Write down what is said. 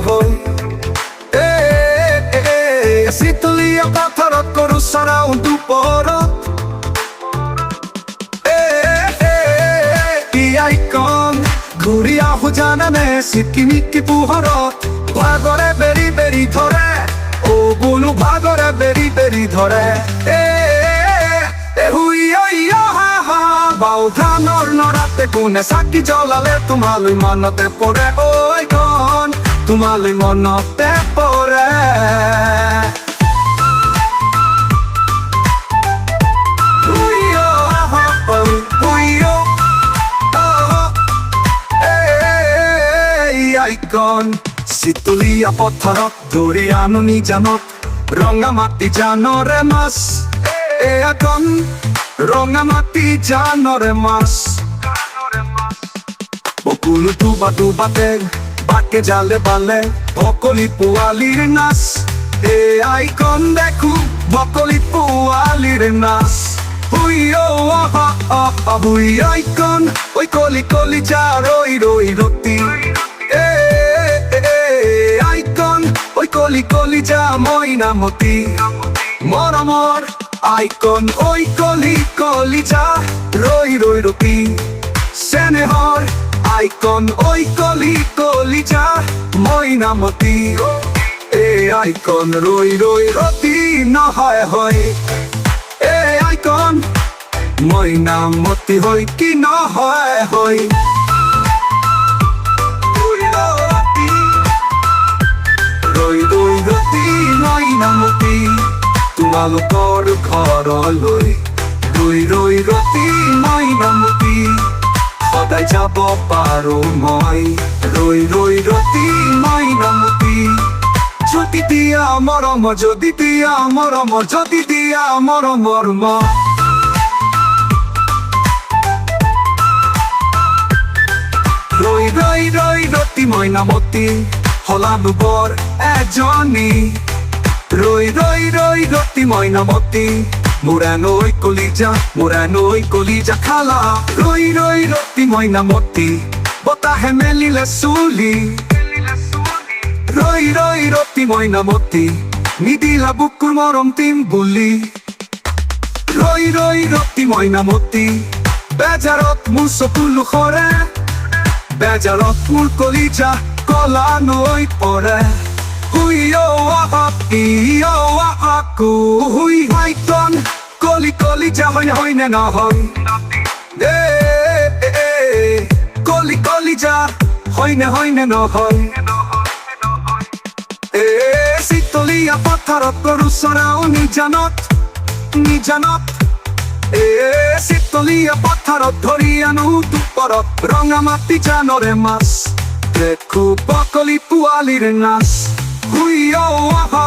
হই চিতলীয়া পথাৰত কৰো চাৰাও দুপৰত আইকন ঘূৰি আহো জানানে চিকিমিকি পোহৰত ভাগৰে বেৰি বেৰি ধৰে ও বোলো ভাগৰে বেৰি বেৰি ধৰে বাউধানৰ নৰাতে কোনে চাকি জ্বলালে তোমালৈ মনতে পৰে ঐকন তোমালৈ মনতে পৰে আইকন চিতলীয়া পথাৰত ধৰি আনো নিজানত ৰঙা মাটি জানৰে মাছ আইকন ৰঙা মাটি জানৰে মাছ বকুলো দুবা দুবাতে বাকে জালে বালে বকলি পোৱালিৰ নাচ আইকন দেখো বকলি পোৱালিৰ নাচ আইকন ঐ কলি কলি যা ৰৈ ৰৈ ৰতি আইকন ঐ কলি কলি যা মইনামতি মৰমৰ আইকন ঐ কলি কলি যা ৰৈ ৰৈ ৰতি চেনেহৰ আইকন ঐ কলি কলি যা মইনামতি আইকন ৰৈ ৰৈ ৰতি নহয় হয় আইকন মইনামতি হয় কি নহয় হয় ৰৈ ৰৈ ৰতি মইনামতি তোমালোকৰ ঘৰলৈ ৰৈ ৰৈ ৰতি মইনামতি সদায় যাব পাৰো মই ৰৈ ৰৈ ৰতি মইনামতি যদি দিয়া মৰম যদি দিয়া মৰম যদি দিয়া মৰমৰ ৰৈ ৰৈ ৰৈ ৰতি মইনামতি হলানো বৰ এজনী ৰৈ ৰৈ ৰৈ ৰতি মইনামতি মোৰানৈ কলিজা খালা ৰৈ ৰৈ ৰতি মইনামতি বতাহে মেলিলে চুলি ৰৈ ৰৈ ৰতি মইনামতি নিদিলা বুকুৰ মৰম তিম বুলি ৰৈ ৰৈ ৰতি মইনামতি বেজাৰত মোৰ চকুলো সৰে বেজাৰত মোৰ কলিজা কলা নৈ পৰে আইকন কলি কলি যা হয়নে নহয় কলি কলি যা হয়নে নহয় চিতলীয়া পথাৰত কৰো চৰাও নিজানত চিতলীয়া পথাৰত ধৰি আনো দুপৰত ৰঙা মাটি জানৰে মাছ দেখো বকলি পোৱালিৰ নাচ হুইও আহা